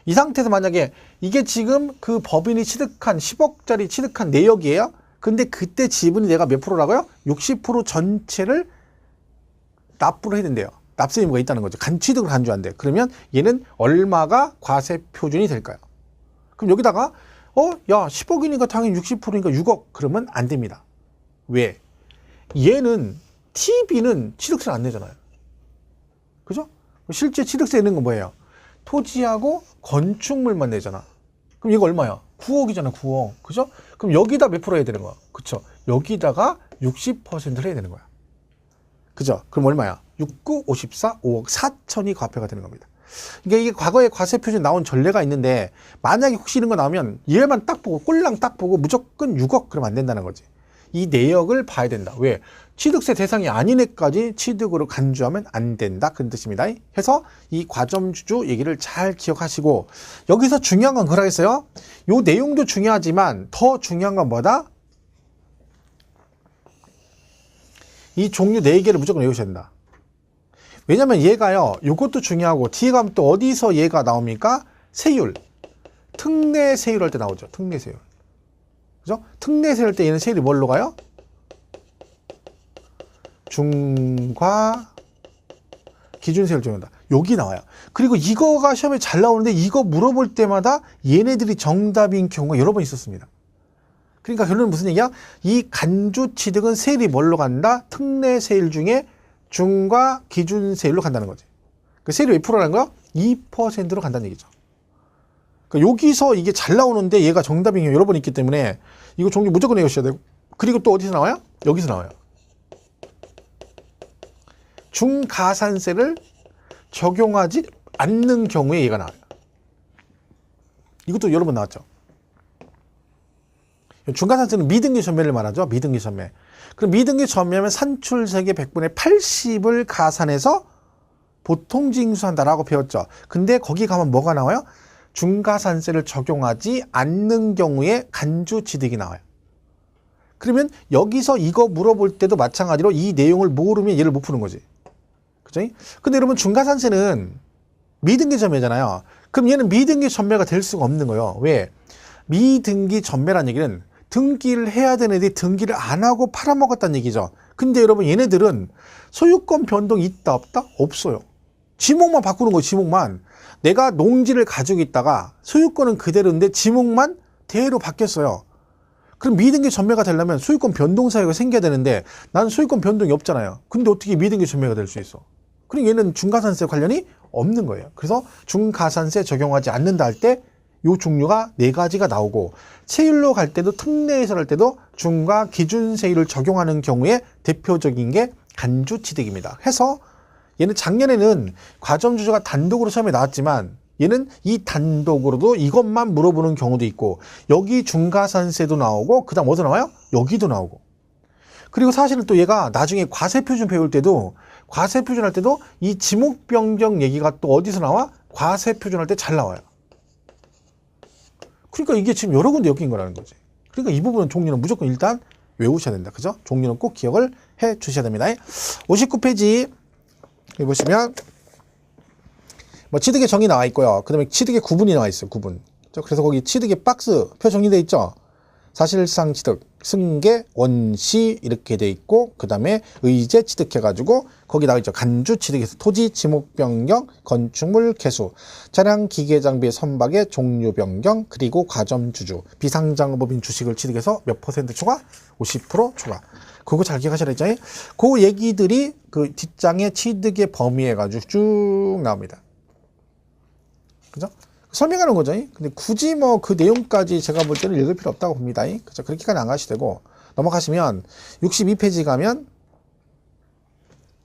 이 상태에서 만약에 이게 지금 그 법인이 취득한 10억짜리 취득한 내역이에요. 근데 그때 지분이 내가 몇 프로라고요? 60% 전체를 납부를 해야 된대요. 납세 의무가 있다는 거죠. 취득을 간주한대. 그러면 얘는 얼마가 과세 표준이 될까요? 그럼 여기다가 야 10억이니까 당연히 60%니까 6억 그러면 안 됩니다. 왜? 얘는 TV는 취득세를 안 내잖아요. 그죠? 실제 취득세 내는 건 뭐예요? 토지하고 건축물만 내잖아. 그럼 이거 얼마야? 9억이잖아, 9억. 그죠? 그럼 여기다 몇 프로 해야 되는 거야? 그쵸? 여기다가 60%를 해야 되는 거야. 그죠? 그럼 얼마야? 6, 9, 54, 5억 4천이 과표가 되는 겁니다. 그러니까 이게 과거에 과세 표준 나온 전례가 있는데, 만약에 혹시 이런 거 나오면 얘만 딱 보고 꼴랑 딱 보고 무조건 6억 그러면 안 된다는 거지. 이 내역을 봐야 된다. 왜? 취득세 대상이 아닌 애까지 취득으로 간주하면 안 된다. 그런 뜻입니다. 해서 이 과점주주 얘기를 잘 기억하시고, 여기서 중요한 건 그러겠어요. 요 내용도 중요하지만 더 중요한 건 뭐다? 이 종류 4개를 무조건 외우셔야 된다. 왜냐면 얘가요, 요것도 중요하고, 뒤에 가면 또 어디서 얘가 나옵니까? 세율. 특례 세율 할 때 나오죠. 특례 세율. 그죠? 특례 세율 할 때 얘는 세율이 뭘로 가요? 중과 기준 세율 정한다. 여기 나와요. 그리고 이거가 시험에 잘 나오는데 이거 물어볼 때마다 얘네들이 정답인 경우가 여러 번 있었습니다. 그러니까 결론은 무슨 얘기야? 이 간주 취득은 세율이 뭘로 간다? 특례 세율 중에 중과 기준 세율로 간다는 거지. 그 세율이 몇 프로라는 거야? 2%로 간다는 얘기죠. 그러니까 여기서 이게 잘 나오는데 얘가 정답인 경우 여러 번 있기 때문에 이거 종류 무조건 외우셔야 되고, 그리고 또 어디서 나와요? 여기서 나와요. 중가산세를 적용하지 않는 경우에 얘가 나와요. 이것도 여러 번 나왔죠. 중가산세는 미등기 전매를 말하죠. 미등기 전매. 그럼 미등기 전매하면 산출세계 100분의 80을 가산해서 보통 징수한다라고 배웠죠. 근데 거기 가면 뭐가 나와요? 중가산세를 적용하지 않는 경우에 간주취득이 나와요. 그러면 여기서 이거 물어볼 때도 마찬가지로 이 내용을 모르면 얘를 못 푸는 거지. 그죠? 근데 여러분 중가산세는 미등기 전매잖아요. 그럼 얘는 미등기 전매가 될 수가 없는 거예요. 왜? 미등기 전매란 얘기는 등기를 해야 되는 애들이 등기를 안 하고 팔아먹었다는 얘기죠. 근데 여러분 얘네들은 소유권 변동이 있다 없다? 없어요. 지목만 바꾸는 거예요. 지목만. 내가 농지를 가지고 있다가 소유권은 그대로인데 지목만 대로 바뀌었어요. 그럼 미등기 전매가 되려면 소유권 변동 사유가 생겨야 되는데 난 소유권 변동이 없잖아요. 근데 어떻게 미등기 전매가 될 수 있어? 그럼 얘는 중가산세 관련이 없는 거예요. 그래서 중가산세 적용하지 않는다 할 때 요 종류가 4가지가 나오고, 세율로 갈 때도 특례에서 할 때도 중과 기준 세율을 적용하는 경우에 대표적인 게 간주취득입니다. 해서 얘는 작년에는 과점주주가 단독으로 시험에 나왔지만 얘는 이 단독으로도 이것만 물어보는 경우도 있고, 여기 중가산세도 나오고, 그 다음 어디서 나와요? 여기도 나오고. 그리고 사실은 또 얘가 나중에 과세표준 배울 때도, 과세표준 할 때도 이 지목 변경 얘기가 또 어디서 나와? 과세표준 할 때 잘 나와요. 그러니까 이게 지금 여러 군데 엮인 거라는 거지. 그러니까 이 부분은 종류는 무조건 일단 외우셔야 된다. 그죠? 종류는 꼭 기억을 해 주셔야 됩니다. 59페이지 여기 보시면 뭐 취득의 정의 나와 있고요. 그 다음에 취득의 구분이 나와 있어요. 구분. 그래서 거기 취득의 박스 표 정리되어 있죠. 사실상 취득, 승계, 원시 이렇게 돼 있고, 그 다음에 의제 취득해가지고 거기 나와 있죠. 간주 취득에서 토지, 지목 변경, 건축물 개수, 차량, 기계, 장비의 선박의 종류 변경, 그리고 과점주주, 비상장업법인 주식을 취득해서 몇 % 추가? 50% 추가. 그거 잘 기억하셔야 되죠. 그 얘기들이 그 뒷장의 취득의 범위에 가지고 쭉 나옵니다. 그죠? 설명하는 거죠. 근데 굳이 뭐 그 내용까지 제가 볼 때는 읽을 필요 없다고 봅니다. 그죠? 그렇게까지 안 가셔도 되고, 넘어가시면 62페이지 가면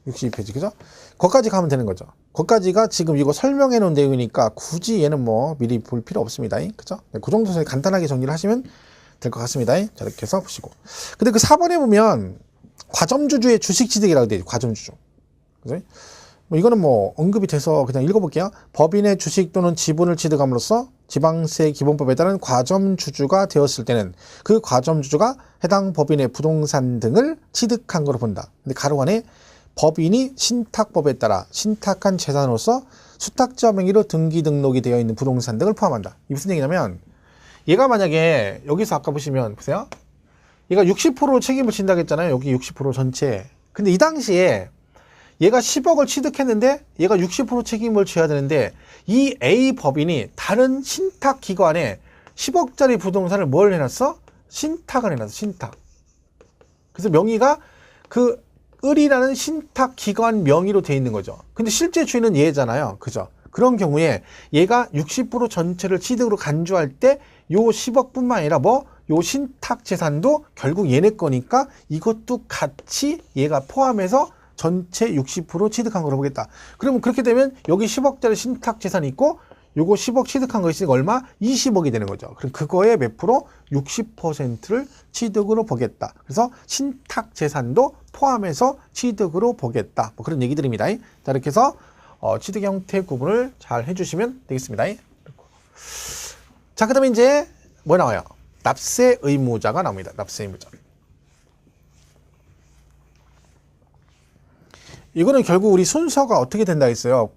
62페이지, 그죠? 거기까지 가면 되는 거죠. 거기까지가 지금 이거 설명해 놓은 내용이니까 굳이 얘는 뭐 미리 볼 필요 없습니다. 그죠? 그 정도 선에 간단하게 정리를 하시면 될 것 같습니다. 자, 이렇게 해서 보시고. 근데 그 4번에 보면 과점주주의 주식 취득이라고 되어 있죠. 과점주주. 그죠? 뭐 이거는 뭐 언급이 돼서 그냥 읽어볼게요. 법인의 주식 또는 지분을 취득함으로써 지방세 기본법에 따른 과점주주가 되었을 때는 그 과점주주가 해당 법인의 부동산 등을 취득한 것으로 본다. 근데 가로 안에 법인이 신탁법에 따라 신탁한 재산으로서 수탁자 명의로 등기 등록이 되어 있는 부동산 등을 포함한다. 이게 무슨 얘기냐면, 얘가 만약에 여기서 아까 보시면 보세요. 얘가 60% 책임을 진다고 했잖아요. 여기 60% 전체. 근데 이 당시에 얘가 10억을 취득했는데 얘가 60% 책임을 져야 되는데, 이 A 법인이 다른 신탁 기관에 10억짜리 부동산을 뭘 해놨어? 신탁을 해놨어. 신탁. 그래서 명의가 그 을이라는 신탁 기관 명의로 돼 있는 거죠. 근데 실제 주인은 얘잖아요. 그죠? 그런 경우에 얘가 60% 전체를 취득으로 간주할 때 요 10억뿐만 아니라 뭐 요 신탁 재산도 결국 얘네 거니까 이것도 같이 얘가 포함해서 전체 60% 취득한 거로 보겠다. 그러면 그렇게 되면 여기 10억짜리 신탁 재산이 있고 요거 10억 취득한 거 있으니까 얼마? 20억이 되는 거죠. 그럼 그거의 몇 프로? 60%를 취득으로 보겠다. 그래서 신탁 재산도 포함해서 취득으로 보겠다. 뭐 그런 얘기들입니다. 자, 이렇게 해서 취득 형태 구분을 잘 해주시면 되겠습니다. 자, 그 다음에 이제 뭐 나와요? 납세 의무자가 나옵니다. 납세 의무자. 이거는 결국 우리 순서가 어떻게 된다 했어요.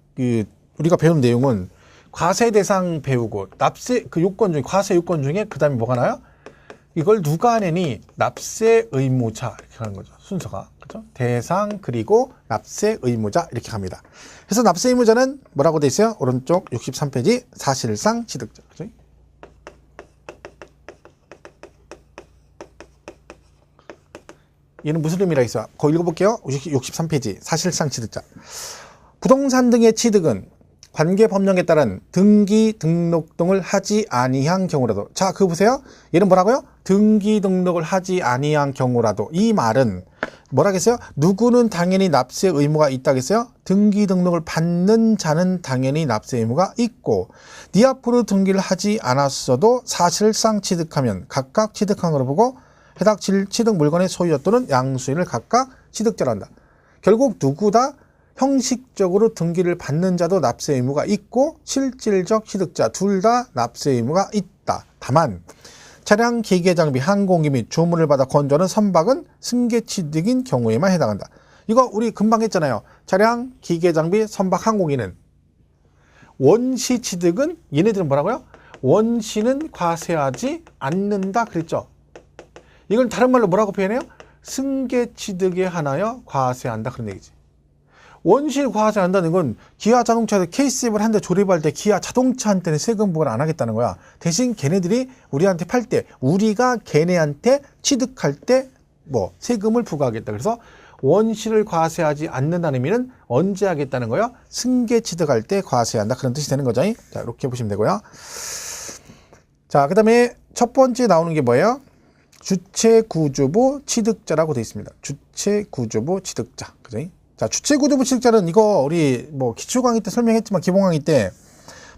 우리가 배운 내용은 과세 대상 배우고 납세 그 요건 중에 과세 요건 중에 그 다음에 뭐가 나요? 이걸 누가 내니? 납세 의무자 이렇게 하는 거죠. 순서가. 그죠? 대상 그리고 납세 의무자 이렇게 갑니다. 그래서 납세 의무자는 뭐라고 돼 있어요? 오른쪽 63페이지 사실상 취득자. 그죠? 얘는 무슨 의미라 있어요? 거기 읽어볼게요. 63페이지 사실상 취득자. 부동산 등의 취득은 관계법령에 따른 등기 등록 등을 하지 아니한 경우라도. 자, 그거 보세요. 얘는 뭐라고요? 등기 등록을 하지 아니한 경우라도. 이 말은 뭐라겠어요? 누구는 당연히 납세 의무가 있다겠어요? 등기 등록을 받는 자는 당연히 납세 의무가 있고, 네 앞으로 등기를 하지 않았어도 사실상 취득하면 각각 취득한 걸로 보고 해당 취득 물건의 소유자 또는 양수인을 각각 취득자란다. 결국 누구다? 형식적으로 등기를 받는 자도 납세 의무가 있고 실질적 취득자 둘 다 납세 의무가 있다. 다만 차량, 기계, 장비, 항공기 및 주문을 받아 건조하는 선박은 승계 취득인 경우에만 해당한다. 이거 우리 금방 했잖아요. 차량, 기계, 장비, 선박, 항공기는 원시 취득은 얘네들은 뭐라고요? 원시는 과세하지 않는다 그랬죠. 이걸 다른 말로 뭐라고 표현해요? 승계 취득에 한하여 과세한다 그런 얘기지. 원시를 과세한다는 건 기아 자동차에서 K7 한 대 조립할 때 기아 자동차한테는 세금 부과를 안 하겠다는 거야. 대신 걔네들이 우리한테 팔 때, 우리가 걔네한테 취득할 때 뭐 세금을 부과하겠다. 그래서 원시를 과세하지 않는다는 의미는 언제 하겠다는 거야? 승계 취득할 때 과세한다. 그런 뜻이 되는 거죠. 자, 이렇게 보시면 되고요. 자, 그 다음에 첫 번째 나오는 게 뭐예요? 주체구주부 취득자라고 되어 있습니다. 주체구주부 취득자. 그죠? 자, 주체구주부 취득자는 이거 우리 뭐 기초 강의 때 설명했지만 기본 강의 때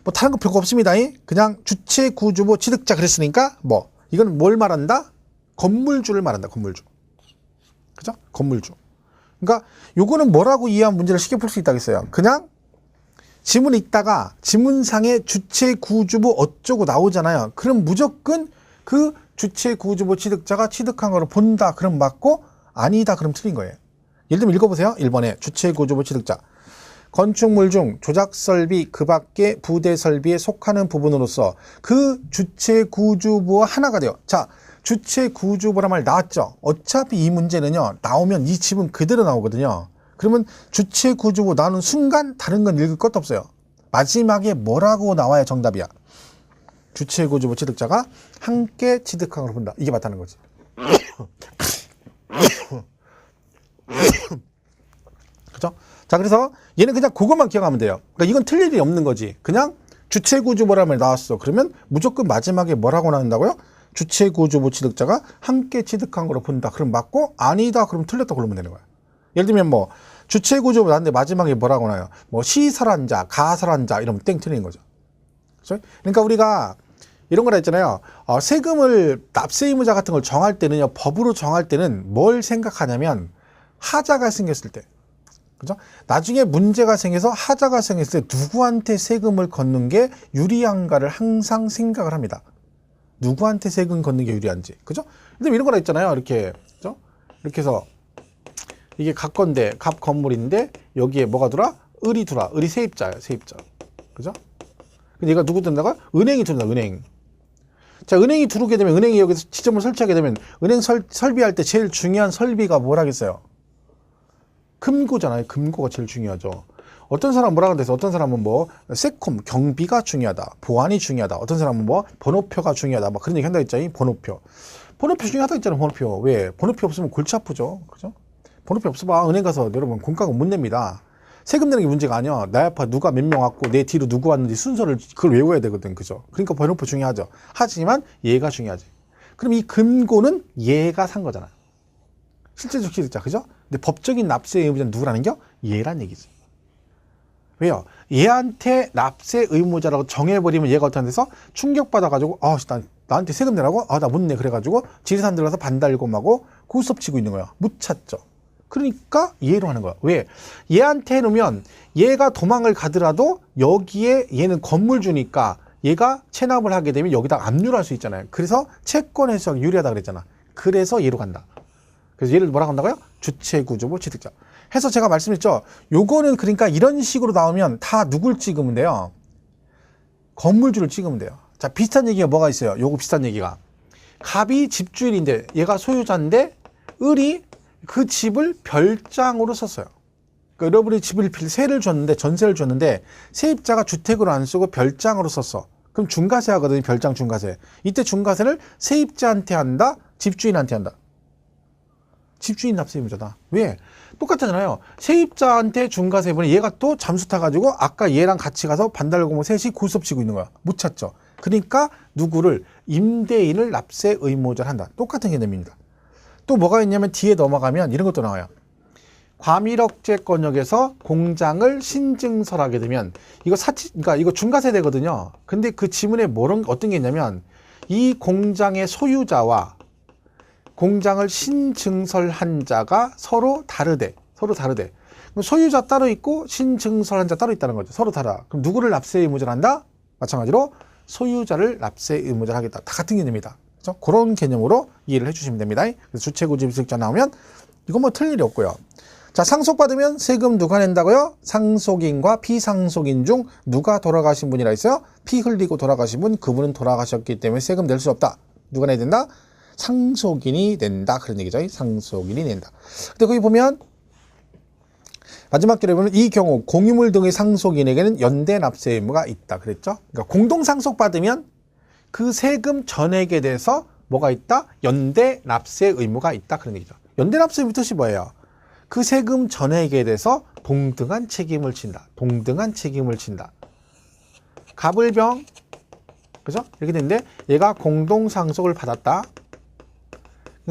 뭐 다른 거 별거 없습니다. 그냥 주체구주부 취득자 그랬으니까 뭐 이건 뭘 말한다? 건물주를 말한다. 건물주. 그죠? 건물주. 그러니까 요거는 뭐라고 이해하면 문제를 쉽게 풀 수 있다겠어요. 그냥 지문 읽다가 지문상에 주체구주부 어쩌고 나오잖아요. 그럼 무조건 그 주체구주부 취득자가 취득한 거를 본다. 그럼 맞고 아니다. 그럼 틀린 거예요. 예를 들면 읽어보세요. 1번에 주체구주부 취득자. 건축물 중 조작설비 그 밖의 부대설비에 속하는 부분으로서 그 주체구주부와 하나가 돼요. 자, 주체구주부란 말 나왔죠. 어차피 이 문제는요. 나오면 이 집은 그대로 나오거든요. 그러면 주체구주부 나오는 순간 다른 건 읽을 것도 없어요. 마지막에 뭐라고 나와야 정답이야. 주체구주부 취득자가 함께 취득한 걸 본다. 이게 맞다는 거지. 그죠? 자, 그래서 얘는 그냥 그것만 기억하면 돼요. 그러니까 이건 틀릴 일이 없는 거지. 그냥 주체구주부라면 나왔어. 그러면 무조건 마지막에 뭐라고 나온다고요? 주체구주부 취득자가 함께 취득한 걸로 본다. 그럼 맞고 아니다. 그럼 틀렸다. 그러면 되는 거야. 예를 들면 뭐 주체구주부 나왔는데 마지막에 뭐라고 나와요? 뭐 시설한 자, 가설한 자 이러면 땡 틀린 거죠. 그렇죠? 그러니까 우리가 이런 거라 했잖아요. 세금을 납세 의무자 같은 걸 정할 때는요. 법으로 정할 때는 뭘 생각하냐면 하자가 생겼을 때. 그죠? 나중에 문제가 생겨서 하자가 생겼을 때 누구한테 세금을 걷는 게 유리한가를 항상 생각을 합니다. 누구한테 세금 걷는 게 유리한지. 그죠? 근데 이런 거라 했잖아요. 이렇게. 그죠? 이렇게 해서 이게 갑건데 갑 건물인데 여기에 뭐가 들어와? 을이 들어와. 을이 세입자예요. 세입자. 그죠? 근데 얘가 누구 든다가? 은행이 든다. 은행. 자, 은행이 들어오게 되면 은행이 여기서 지점을 설치하게 되면 은행 설비할 때 제일 중요한 설비가 뭐라겠어요? 금고잖아요. 금고가 제일 중요하죠. 어떤 사람은 뭐라 그랬어? 어떤 사람은 뭐 세콤 경비가 중요하다. 보안이 중요하다. 어떤 사람은 뭐 번호표가 중요하다. 막 그런 얘기 한다 했잖아요. 번호표. 번호표 중요하다 했잖아요. 번호표. 왜? 번호표 없으면 골치 아프죠. 그죠? 번호표 없어봐. 은행 가서 여러분 공과금 못 냅니다. 세금 내는 게 문제가 아니야. 내 앞에 누가 몇 명 왔고 내 뒤로 누구 왔는지 순서를 그걸 외워야 되거든. 그죠? 그러니까 번호표 중요하죠. 하지만 얘가 중요하지. 그럼 이 금고는 얘가 산 거잖아요. 실제적 취득자. 그죠? 근데 법적인 납세 의무자는 누구라는 겨? 얘란 얘기지. 왜요? 얘한테 납세 의무자라고 정해버리면 얘가 어떤 데서 충격받아가지고 나한테 세금 내라고? 나 못 내. 그래가지고 지리산 들어가서 반달곰하고 고스톱치고 있는 거야. 못 찾죠. 그러니까 얘로 하는 거야. 왜? 얘한테 해놓으면 얘가 도망을 가더라도 여기에 얘는 건물 주니까 얘가 체납을 하게 되면 여기다 압류를 할 수 있잖아요. 그래서 채권 해석 유리하다 그랬잖아. 그래서 얘로 간다. 그래서 얘를 뭐라고 한다고요? 주체구조부 취득자. 해서 제가 말씀드렸죠. 요거는 그러니까 이런 식으로 나오면 다 누굴 찍으면 돼요? 건물주를 찍으면 돼요. 자, 비슷한 얘기가 뭐가 있어요? 요거 비슷한 얘기가. 갑이 집주인인데 얘가 소유자인데 을이 그 집을 별장으로 썼어요. 그러니까 여러분이 집을 세를 줬는데 전세를 줬는데 세입자가 주택으로 안 쓰고 별장으로 썼어. 그럼 중과세 하거든요. 별장 중과세. 이때 중과세를 세입자한테 한다? 집주인한테 한다? 집주인 납세 의무자다. 왜? 똑같잖아요. 세입자한테 중과세 보니 얘가 또 잠수 타가지고 아까 얘랑 같이 가서 반달곰을 셋이 고스톱 치고 있는 거야. 못 찾죠. 그러니까 누구를 임대인을 납세 의무자를 한다. 똑같은 개념입니다. 또 뭐가 있냐면 뒤에 넘어가면 이런 것도 나와요. 과밀억제권역에서 공장을 신증설하게 되면 이거 그러니까 이거 중과세 되거든요. 근데 그 지문에 어떤 게 있냐면 이 공장의 소유자와 공장을 신증설한 자가 서로 다르대. 그럼 소유자 따로 있고 신증설한 자 따로 있다는 거죠. 서로 다르다. 그럼 누구를 납세 의무자를 한다? 마찬가지로 소유자를 납세 의무자를 하겠다. 다 같은 개념이다. 그렇죠? 그런 개념으로 이해를 해주시면 됩니다. 그래서 주체구조비특자 나오면 이건 뭐 틀릴 일이 없고요. 자, 상속받으면 세금 누가 낸다고요? 상속인과 피상속인 중 누가 돌아가신 분이라 했어요? 피 흘리고 돌아가신 분, 그분은 돌아가셨기 때문에 세금 낼 수 없다. 누가 내야 된다? 상속인이 낸다. 그런 얘기죠. 상속인이 낸다. 근데 거기 보면 마지막 줄에 보면 이 경우 공유물 등의 상속인에게는 연대 납세 의무가 있다. 그랬죠? 그러니까 공동 상속받으면 그 세금 전액에 대해서 뭐가 있다? 연대 납세 의무가 있다. 그런 얘기죠. 연대 납세 의무 뜻이 뭐예요? 그 세금 전액에 대해서 동등한 책임을 진다. 동등한 책임을 진다. 갑을병, 그죠? 이렇게 되는데 얘가 공동 상속을 받았다.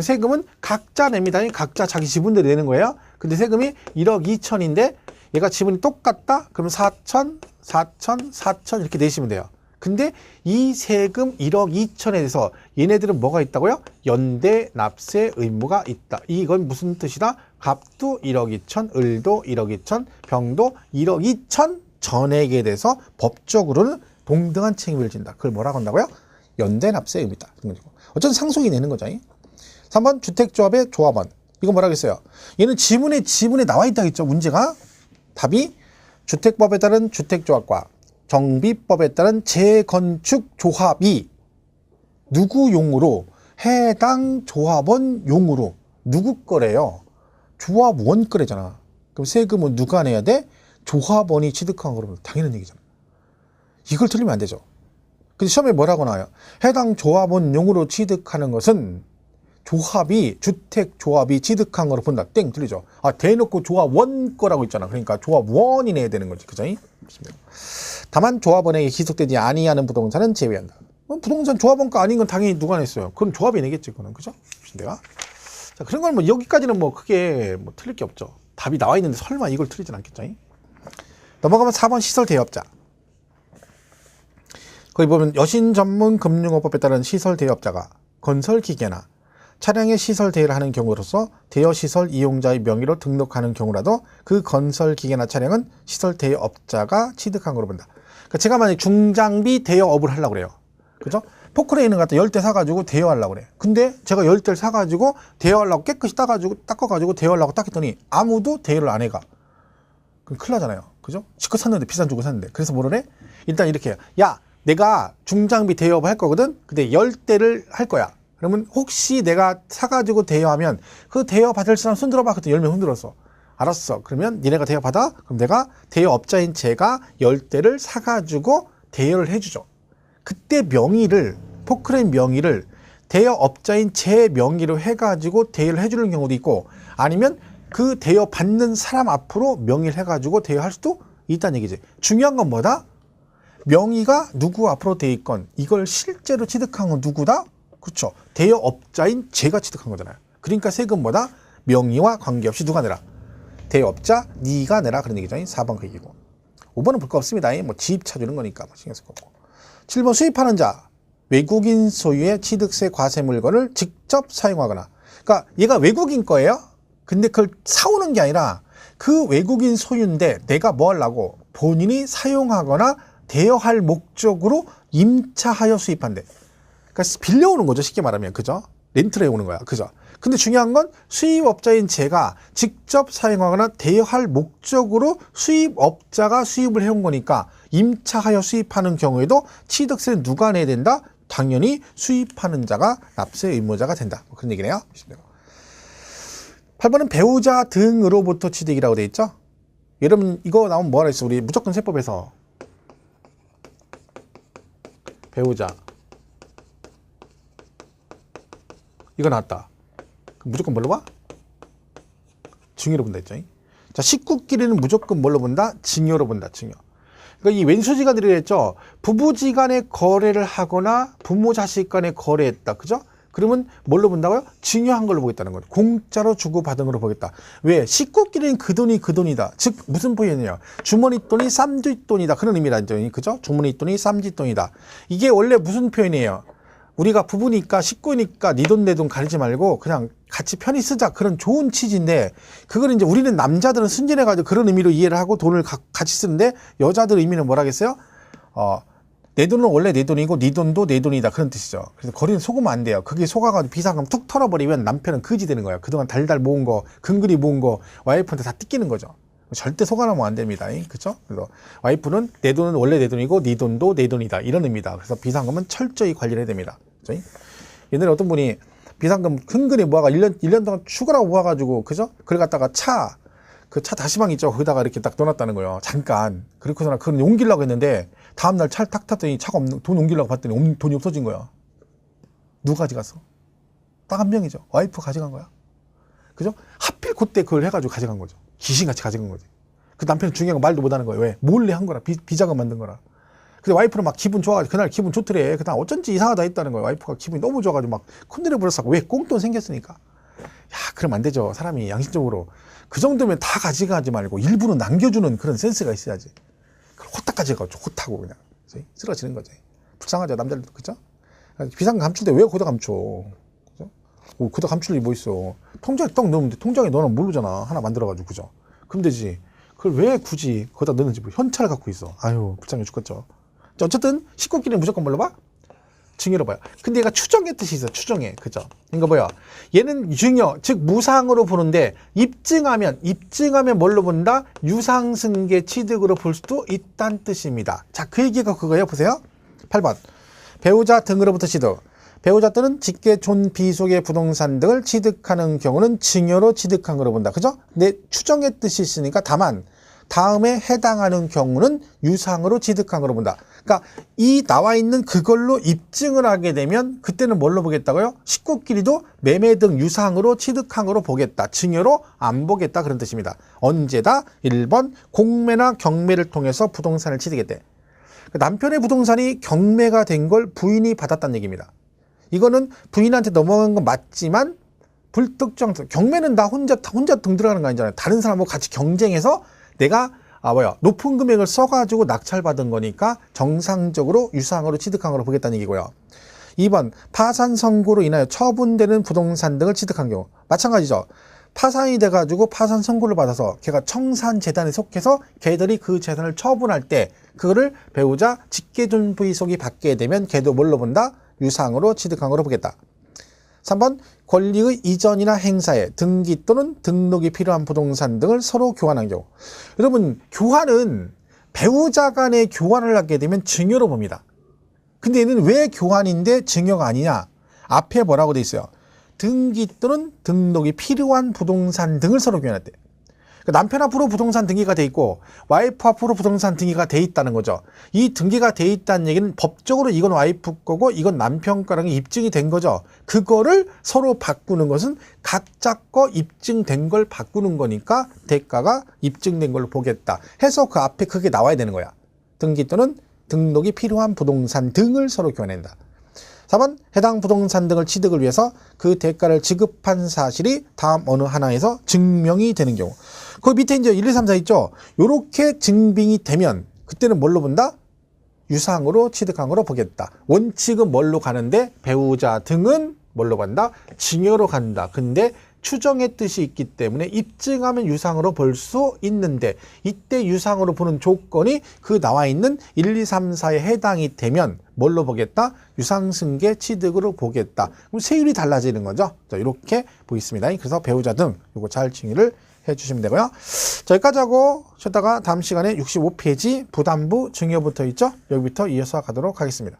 세금은 각자 냅니다. 각자 자기 지분대로 내는 거예요. 근데 세금이 1억 2천인데 얘가 지분이 똑같다? 그러면 4천, 4천, 4천 이렇게 내시면 돼요. 근데 이 세금 1억 2천에 대해서 얘네들은 뭐가 있다고요? 연대 납세 의무가 있다. 이건 무슨 뜻이다? 갑도 1억 2천, 을도 1억 2천, 병도 1억 2천 전액에 대해서 법적으로는 동등한 책임을 진다. 그걸 뭐라고 한다고요? 연대 납세 의무다. 어쨌든 상속이 내는 거죠. 3번 주택조합의 조합원. 이거 뭐라 그랬어요? 얘는 지문에 나와 있다겠죠. 문제가. 답이 주택법에 따른 주택조합과 정비법에 따른 재건축조합이 누구 용으로? 해당 조합원 용으로. 누구 거래요? 조합원 거래잖아. 그럼 세금은 누가 내야 돼? 조합원이 취득한 거로 당연한 얘기잖아. 이걸 틀리면 안 되죠. 근데 시험에 뭐라고 나와요? 해당 조합원 용으로 취득하는 것은 주택조합이 취득한 거로 본다. 땡, 틀리죠. 대놓고 조합원 거라고 있잖아. 그러니까 조합원이 내야 되는 거지. 그죠? 다만 조합원에게 기속되지 아니하는 부동산은 제외한다. 부동산 조합원 거 아닌 건 당연히 누가 냈어요? 그건 조합이 내겠지. 그거는. 그죠? 내가. 자, 그런 건 뭐 여기까지는 뭐 크게 뭐 틀릴 게 없죠. 답이 나와 있는데 설마 이걸 틀리진 않겠죠? 넘어가면 4번 시설 대여업자. 거기 보면 여신 전문 금융업법에 따른 시설 대여업자가 건설 기계나 차량의 시설 대여를 하는 경우로서 대여시설 이용자의 명의로 등록하는 경우라도 그 건설 기계나 차량은 시설 대여업자가 취득한 거로 본다. 그러니까 제가 만약에 중장비 대여업을 하려고 그래요. 그죠? 포크레인을 갖다 10대 사가지고 대여하려고 그래. 근데 제가 10대를 사가지고 대여하려고 깨끗이 닦아가지고 대여하려고 딱 했더니 아무도 대여를 안 해가. 그럼 큰일 나잖아요. 그죠? 실컷 샀는데 비싼 주고 샀는데. 그래서 뭐래? 일단 이렇게 해요. 야, 내가 중장비 대여업을 할 거거든? 근데 10대를 할 거야. 그러면 혹시 내가 사가지고 대여하면 그 대여 받을 사람 손 들어봐. 그때 10명 흔들었어. 알았어. 그러면 니네가 대여 받아? 그럼 내가 대여업자인 제가 10대를 사가지고 대여를 해주죠. 그때 명의를, 포크레인 명의를 대여업자인 제 명의로 해가지고 대여를 해주는 경우도 있고 아니면 그 대여 받는 사람 앞으로 명의를 해가지고 대여할 수도 있다는 얘기지. 중요한 건 뭐다? 명의가 누구 앞으로 돼 있건 이걸 실제로 취득한 건 누구다? 그렇죠. 대여업자인 제가 취득한 거잖아요. 그러니까 세금보다 명의와 관계없이 누가 내라? 대여업자, 네가 내라. 그런 얘기죠. 4번 그 얘기고. 5번은 볼 거 없습니다. 뭐 집 차주는 거니까 뭐 신경 쓸 거고. 7번 수입하는 자. 외국인 소유의 취득세 과세 물건을 직접 사용하거나. 그러니까 얘가 외국인 거예요. 근데 그걸 사오는 게 아니라 그 외국인 소유인데 내가 뭐 하려고 본인이 사용하거나 대여할 목적으로 임차하여 수입한대. 그러니까 빌려오는 거죠. 쉽게 말하면. 그죠? 렌트를 해오는 거야. 그죠? 근데 중요한 건 수입업자인 제가 직접 사용하거나 대여할 목적으로 수입업자가 수입을 해온 거니까 임차하여 수입하는 경우에도 취득세는 누가 내야 된다? 당연히 수입하는 자가 납세 의무자가 된다. 뭐 그런 얘기네요. 8번은 배우자 등으로부터 취득이라고 되어 있죠. 여러분 이거 나오면 뭐라 했어? 우리 무조건 세법에서 배우자 이거 나왔다. 무조건 뭘로 봐? 증여로 본다 했죠. 자, 식구끼리는 무조건 뭘로 본다? 증여로 본다. 증여. 그러니까 이 왼수지간들이 했죠. 부부지간에 거래를 하거나 부모 자식 간에 거래했다. 그죠? 그러면 뭘로 본다고요? 증여한 걸로 보겠다는 거죠. 공짜로 주고받은 걸로 보겠다. 왜? 식구끼리는 그 돈이 그 돈이다. 즉 무슨 표현이에요? 주머니 돈이 쌈쥐 돈이다. 그런 의미라죠. 그죠? 주머니 돈이 쌈쥐 돈이다. 이게 원래 무슨 표현이에요? 우리가 부부니까 식구니까 네 돈 내 돈 가리지 말고 그냥 같이 편히 쓰자. 그런 좋은 취지인데 그걸 이제 우리는 남자들은 순진해가지고 그런 의미로 이해를 하고 돈을 같이 쓰는데 여자들 의미는 뭐라겠어요? 내 돈은 원래 내 돈이고 네 돈도 내 돈이다. 그런 뜻이죠. 그래서 거리는 속으면 안 돼요. 그게 속아가지고 비상금 툭 털어버리면 남편은 거지 되는 거예요. 그동안 달달 모은 거, 근근히 모은 거 와이프한테 다 뜯기는 거죠. 절대 속아놓으면 안 됩니다. 그렇죠? 그래서 와이프는 내 돈은 원래 내 돈이고 네 돈도 내 돈이다. 이런 의미다. 그래서 비상금은 철저히 관리를 해야 됩니다. 그렇죠? 옛날에 어떤 분이 비상금 근근히 모아가 1년 동안 죽으라고 모아가지고 그죠? 그걸 갖다가 그 차 다시방 있죠? 거기다가 이렇게 딱 넣어놨다는 거예요. 잠깐. 그렇고서 그건 옮기려고 했는데 다음날 차를 탁 탔더니 차가 없는, 돈 옮기려고 봤더니 돈이 없어진 거야. 누가 가져갔어? 딱 한 명이죠. 와이프 가져간 거야. 그죠? 하필 그때 그걸 해가지고 가져간 거죠. 귀신같이 가져간 거지. 그 남편은 중요한 거 말도 못하는 거예요. 왜? 몰래 한 거라. 비자금 만든 거라. 근데 와이프는 막 기분 좋아가지고 그날 기분 좋더래. 그다음 어쩐지 이상하다 했다는 거예요. 와이프가 기분이 너무 좋아가지고 막 콘드레 부렸어. 왜? 꽁돈 생겼으니까. 야, 그럼 안 되죠. 사람이 양심적으로. 그 정도면 다 가져가지 말고 일부는 남겨주는 그런 센스가 있어야지. 그걸 호딱 가져가지고 호타고 그냥 쓰러지는 거죠. 불쌍하죠. 남자들. 그죠? 비상금 감출 때 왜 거기다 감춰? 그죠? 거기다 감출 일이 뭐 있어. 통장에 떡 넣으면 돼. 통장에 넣으면 모르잖아. 하나 만들어가지고. 그죠? 그럼 되지. 그걸 왜 굳이 거기다 넣는지 뭐 현찰을 갖고 있어. 아유, 불쌍해 죽겠죠. 어쨌든 식구끼리는 무조건 뭘로 봐? 증여로 봐요. 근데 얘가 추정의 뜻이 있어. 추정의. 그죠? 그러니까 뭐야? 얘는 증여, 즉 무상으로 보는데 입증하면 뭘로 본다? 유상승계 취득으로 볼 수도 있다는 뜻입니다. 자, 그 얘기가 그거예요. 보세요. 8번. 배우자 등으로부터 취득. 배우자들은 직계 존비 속의 부동산 등을 취득하는 경우는 증여로 취득한 거로 본다. 그죠? 근데 추정의 뜻이 있으니까 다만 다음에 해당하는 경우는 유상으로 취득한 거로 본다. 그러니까 이 나와 있는 그걸로 입증을 하게 되면 그때는 뭘로 보겠다고요? 식구끼리도 매매 등 유상으로 취득한 거로 보겠다. 증여로 안 보겠다. 그런 뜻입니다. 언제다? 1번 공매나 경매를 통해서 부동산을 취득했대. 남편의 부동산이 경매가 된 걸 부인이 받았다는 얘기입니다. 이거는 부인한테 넘어간 건 맞지만 불특정 경매는 나 혼자 등 들어가는 거 아니잖아요. 다른 사람하고 같이 경쟁해서 내가 높은 금액을 써가지고 낙찰받은 거니까 정상적으로 유상으로 취득한 걸로 보겠다는 얘기고요. 2번 파산 선고로 인하여 처분되는 부동산 등을 취득한 경우 마찬가지죠. 파산이 돼가지고 파산 선고를 받아서 걔가 청산재단에 속해서 걔들이 그 재산을 처분할 때 그거를 배우자 직계존부의 속이 받게 되면 걔도 뭘로 본다? 유상으로 취득한 거로 보겠다. 3번 권리의 이전이나 행사에 등기 또는 등록이 필요한 부동산 등을 서로 교환한 경우. 여러분 교환은 배우자 간의 교환을 하게 되면 증여로 봅니다. 근데 얘는 왜 교환인데 증여가 아니냐? 앞에 뭐라고 돼 있어요? 등기 또는 등록이 필요한 부동산 등을 서로 교환했대. 남편 앞으로 부동산 등기가 돼 있고 와이프 앞으로 부동산 등기가 돼 있다는 거죠. 이 등기가 돼 있다는 얘기는 법적으로 이건 와이프 거고 이건 남편 거랑 입증이 된 거죠. 그거를 서로 바꾸는 것은 각자 거 입증된 걸 바꾸는 거니까 대가가 입증된 걸로 보겠다 해서 그 앞에 그게 나와야 되는 거야. 등기 또는 등록이 필요한 부동산 등을 서로 교환한다. 4번 해당 부동산 등을 취득을 위해서 그 대가를 지급한 사실이 다음 어느 하나에서 증명이 되는 경우. 그 밑에 이제 1, 2, 3, 4 있죠? 요렇게 증빙이 되면 그때는 뭘로 본다? 유상으로 취득항으로 보겠다. 원칙은 뭘로 가는데 배우자 등은 뭘로 간다? 증여로 간다. 근데 추정의 뜻이 있기 때문에 입증하면 유상으로 볼 수 있는데 이때 유상으로 보는 조건이 그 나와 있는 1, 2, 3, 4에 해당이 되면 뭘로 보겠다? 유상승계 취득으로 보겠다. 그럼 세율이 달라지는 거죠. 자, 이렇게 보겠습니다. 그래서 배우자 등 이거 잘 정의를 해주시면 되고요. 자, 여기까지 하고 쉬었다가 다음 시간에 65페이지 부담부 증여부터 있죠? 여기부터 이어서 가도록 하겠습니다.